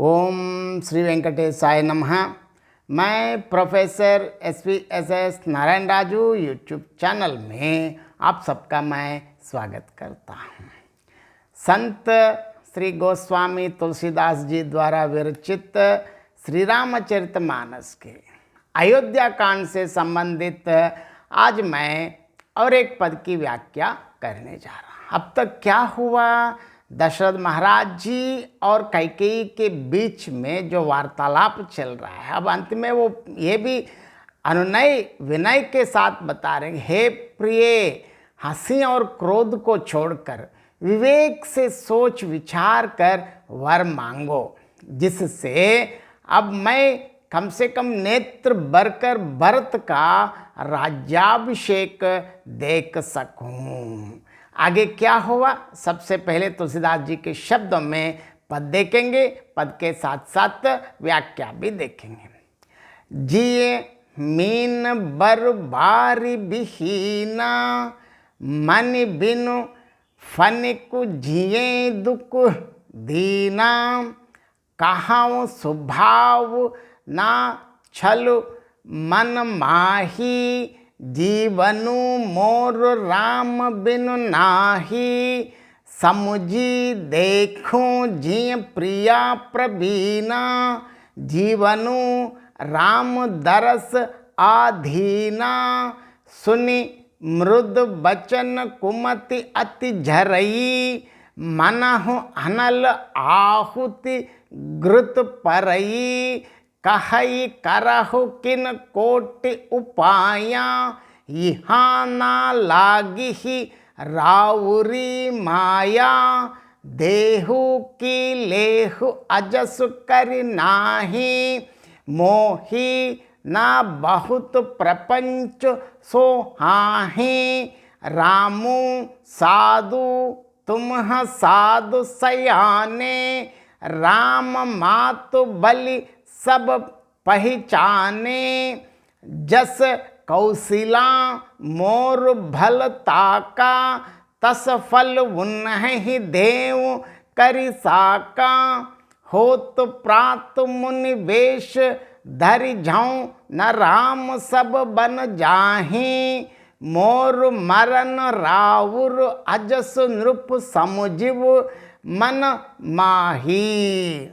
ओम श्री वेंकटेशाय नमः। मैं professor SVSS Narayan Raju YouTube channel में आप सबका मैं स्वागत करता हूँ। संत श्री गोस्वामी तुलसीदास जी द्वारा विरचित श्री रामचरितमानस के अयोध्या कांड से संबंधित आज मैं और एक पद की व्याख्या करने जा रहा हूँ। अब तक क्या हुआ, दशरथ महाराज जी और कैकेयी के बीच में जो वार्तालाप चल रहा है, अब अंत में वो ये भी अनुनय विनय के साथ बता रहे हैं, हे प्रिय, हंसी और क्रोध को छोड़कर विवेक से सोच विचार कर वर मांगो, जिससे अब मैं कम से कम नेत्र भरकर भरत का राज्याभिषेक देख सकूं। आगे क्या हुआ, सबसे पहले तुलसीदास जी के शब्दों में पद देखेंगे, पद के साथ साथ व्याख्या भी देखेंगे। जिए मीन बर बारी बिहीना, मन बिनु फनिकु जिए दुख दीना, कहाऊँ स्वभाव ना छल मन माही, जीवनु मोर राम बिनु नाही, समुझी देखूं जी प्रिया प्रवीणा, जीवनु राम दरस आधीना, सुनि मृद बचन कुमति अति झरई, मनहु अनल आहुति घृत परई, कहई करहु किन कोटि उपाया, यहाँ ना लागी ही राउरी माया, देहु की लेहु अजस कर नाही, मोही ना बहुत प्रपंच सोहाही, रामु साधु तुम साधु सयाने, राम मातु बलि सब पहचाने, जस कौशिला मोर भल ताका, तस फल उन्हि देव करि साका, होत प्रात मुनि वेश धरि जाऊं, न राम सब बन जाहि, मोर मरन राउर अजस नृप समुझिव मन माही।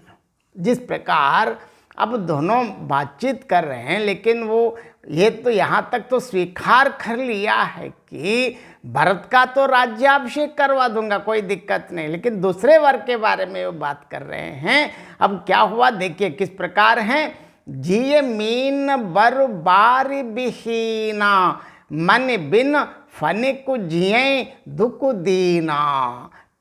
जिस प्रकार अब दोनों बातचीत कर रहे हैं, लेकिन वो ये तो यहाँ तक तो स्वीकार कर लिया है कि भरत का तो राज्याभिषेक करवा दूंगा, कोई दिक्कत नहीं, लेकिन दूसरे वर्ग के बारे में वो बात कर रहे हैं। अब क्या हुआ देखिए किस प्रकार हैं। जिये मीन बर बारी बिहीना, मन बिन फनिकु जिये दुख दीना,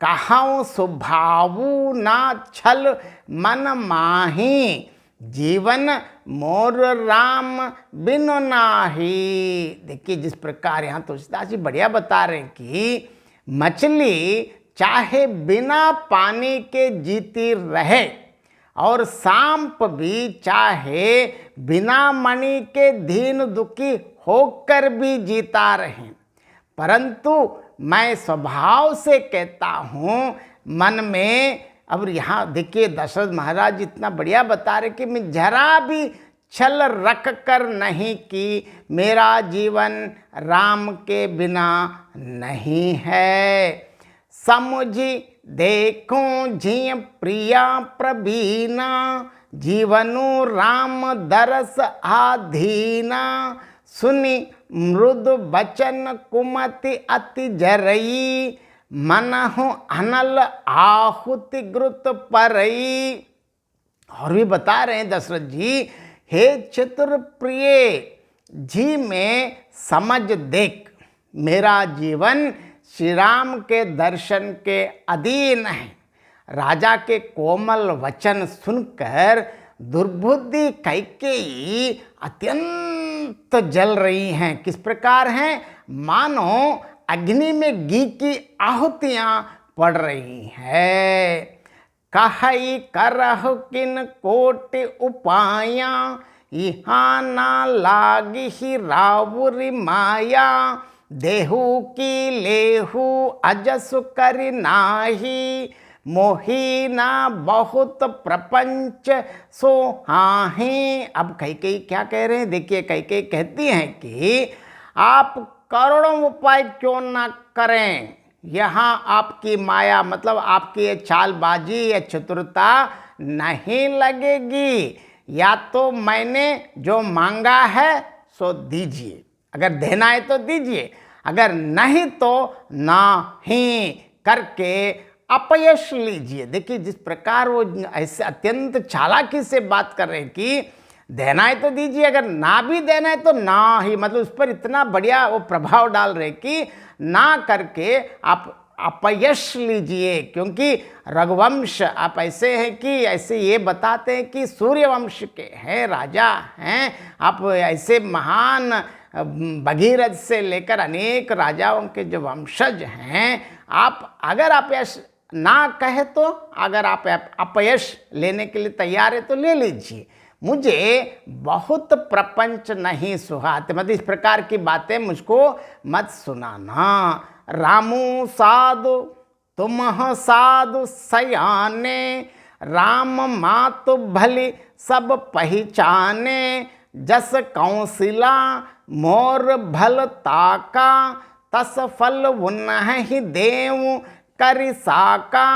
कहाऊँ स्वभावु ना छल मन माही, जीवन मोर राम बिनु नाही। देखिए जिस प्रकार यहाँ तुलसीदास जी बढ़िया बता रहे हैं कि मछली चाहे बिना पानी के जीती रहे और सांप भी चाहे बिना मणि के दीन दुखी होकर भी जीता रहे, परंतु मैं स्वभाव से कहता हूँ मन में। अब यहाँ देखिए दशरथ महाराज इतना बढ़िया बता रहे कि मैं जरा भी छल रख कर नहीं कि मेरा जीवन राम के बिना नहीं है, समुझी देखूं जी प्रिया प्रवीणा, जीवनु राम दरस आधीना, सुनि मृद बचन कुमति अति झरई, मनहु अनल आहुति घृत परई। और भी बता रहे हैं दशरथ जी, हे चतुर प्रिय जी में समझ देख, मेरा जीवन श्री राम के दर्शन के अधीन है। राजा के कोमल वचन सुनकर दुर्बुद्धि कैकेयी अत्यंत जल रही हैं। किस प्रकार हैं, मानो अग्नि में घी की आहुतियां पड़ रही है। कहई करहु किन कोटि उपाया, यहाँ ना लागी ही रावुरी माया, देहु की लेहु अजस कर नाही, मोही ना बहुत प्रपंच सोहाहे। अब कैकेयी क्या कह रहे हैं, देखिए कैकेयी कहती हैं कि आप करोड़ों उपाय क्यों ना करें, यहाँ आपकी माया मतलब आपकी ये चालबाजी या चतुरता नहीं लगेगी। या तो मैंने जो मांगा है सो दीजिए, अगर देना है तो दीजिए, अगर नहीं तो नहीं करके अपयश लीजिए। देखिए जिस प्रकार वो ऐसे अत्यंत चालाकी से बात कर रहे हैं कि देना है तो दीजिए, अगर ना भी देना है तो ना ही, मतलब उस पर इतना बढ़िया वो प्रभाव डाल रहे कि ना करके आप अपयश लीजिए। क्योंकि रघुवंश आप ऐसे हैं कि ऐसे ये बताते हैं कि सूर्यवंश के हैं, राजा हैं आप, ऐसे महान भगीरथ से लेकर अनेक राजाओं के जो वंशज हैं आप, अगर अपयश ना कहे तो, अगर आप अपयश लेने के लिए तैयार है तो ले लीजिए, मुझे बहुत प्रपंच नहीं सुहाते, मतलब इस प्रकार की बातें मुझको मत सुनाना। रामू साधु तुम साधु सयाने, राम मातु भली सब पहचाने, जस कौशिला मोर भल ताका, तस फल उन्हि देव करि साका।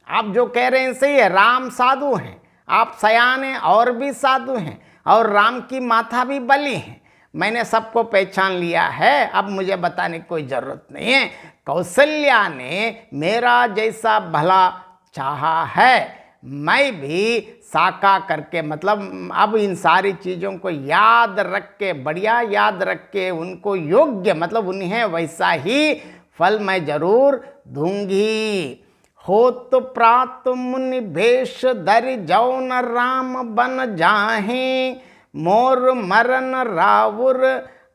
आप जो कह रहे हैं सही है, राम साधु हैं, आप सयाने और भी साधु हैं, और राम की माता भी बली है, मैंने सबको पहचान लिया है, अब मुझे बताने की कोई ज़रूरत नहीं है। कौशल्या ने मेरा जैसा भला चाहा है, मैं भी साका करके, मतलब अब इन सारी चीज़ों को याद रख के, बढ़िया याद रख के, उनको योग्य मतलब उन्हें वैसा ही फल मैं जरूर दूंगी। होत प्रात मुनि भेष धरि जौन राम बन जाहे, मोर मरन रावुर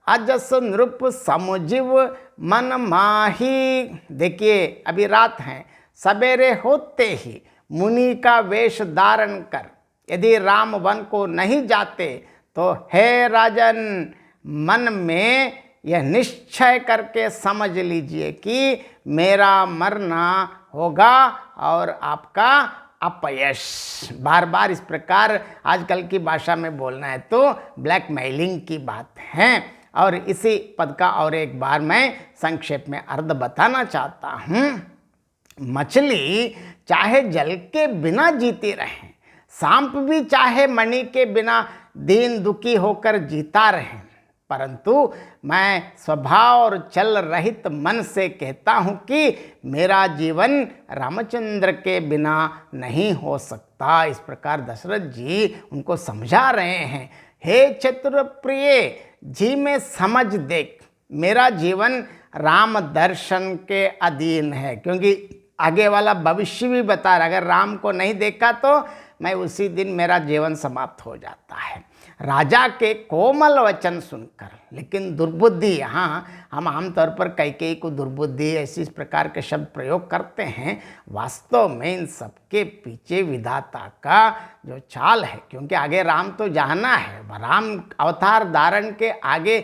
अजस नृप समुजीव मन माही। देखिए अभी रात है, सवेरे होते ही मुनि का वेश धारण कर यदि राम वन को नहीं जाते तो हे राजन, मन में यह निश्चय करके समझ लीजिए कि मेरा मरना होगा और आपका अपयश। बार बार इस प्रकार आजकल की भाषा में बोलना है तो ब्लैकमेलिंग की बात है। और इसी पद का और एक बार मैं संक्षेप में अर्थ बताना चाहता हूँ। मछली चाहे जल के बिना जीती रहे, सांप भी चाहे मणि के बिना दीन दुखी होकर जीता रहे, परंतु मैं स्वभाव और चल रहित मन से कहता हूँ कि मेरा जीवन रामचंद्र के बिना नहीं हो सकता। इस प्रकार दशरथ जी उनको समझा रहे हैं, हे चतुर प्रिय जी में समझ देख, मेरा जीवन राम दर्शन के अधीन है। क्योंकि आगे वाला भविष्य भी बता रहा, अगर राम को नहीं देखा तो मैं उसी दिन मेरा जीवन समाप्त हो जाता है। राजा के कोमल वचन सुनकर, लेकिन दुर्बुद्धि, यहाँ हम आमतौर पर कैकेयी को दुर्बुद्धि ऐसी इस प्रकार के शब्द प्रयोग करते हैं, वास्तव में इन सबके पीछे विधाता का जो चाल है। क्योंकि आगे राम तो जाना है, राम अवतार धारण के आगे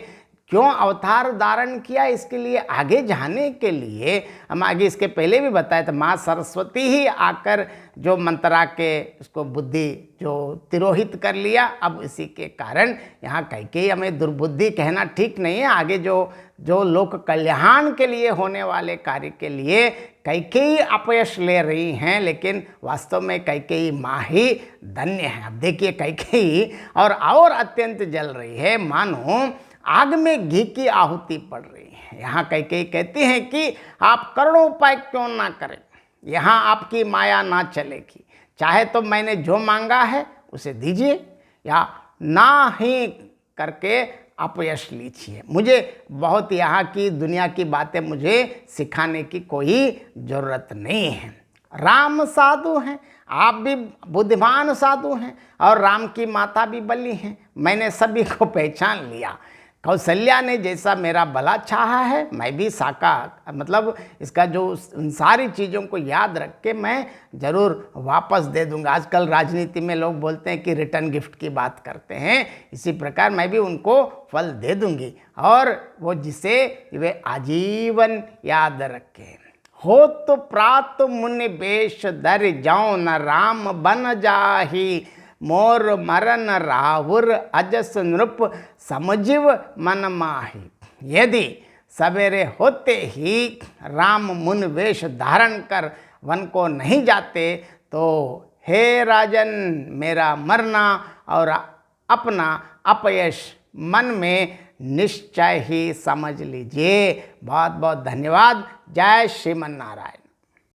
क्यों अवतार धारण किया, इसके लिए आगे जाने के लिए हम आगे इसके पहले भी बताया था, माँ सरस्वती ही आकर जो मंत्रा के उसको बुद्धि जो तिरोहित कर लिया। अब इसी के कारण यहाँ कैकेयी हमें दुर्बुद्धि कहना ठीक नहीं है। आगे जो लोक कल्याण के लिए होने वाले कार्य के लिए कैकेयी अपयश ले रही हैं, लेकिन वास्तव में कैकेयी माँ ही धन्य है। अब देखिए कैकेयी और अत्यंत जल रही है, मानो आग में घी की आहुति पड़ रही है। यहाँ कैकेयी कहती हैं कि आप करोड़ों उपाय क्यों ना करें, यहाँ आपकी माया ना चलेगी, चाहे तो मैंने जो मांगा है उसे दीजिए या ना ही करके अपयश लीजिए। मुझे बहुत यहाँ की दुनिया की बातें मुझे सिखाने की कोई ज़रूरत नहीं है। राम साधु हैं, आप भी बुद्धिमान साधु हैं, और राम की माता भी बली हैं, मैंने सभी को पहचान लिया। कौशल्या ने जैसा मेरा भला चाहा है, मैं भी साका, मतलब इसका जो उन सारी चीज़ों को याद रख के मैं ज़रूर वापस दे दूंगा। आजकल राजनीति में लोग बोलते हैं कि रिटर्न गिफ्ट की बात करते हैं, इसी प्रकार मैं भी उनको फल दे दूंगी, और वो जिसे वे आजीवन याद रखें। हो तो प्रात मुनि बेश धर जाऊं न राम बन जाही मोर मरन राहुर अजस नृप समझिव मन माही। यदि सवेरे होते ही राम मुन वेश धारण कर वन को नहीं जाते तो हे राजन, मेरा मरना और अपना अपयश मन में निश्चय ही समझ लीजिए। बहुत बहुत धन्यवाद। जय श्रीमन नारायण।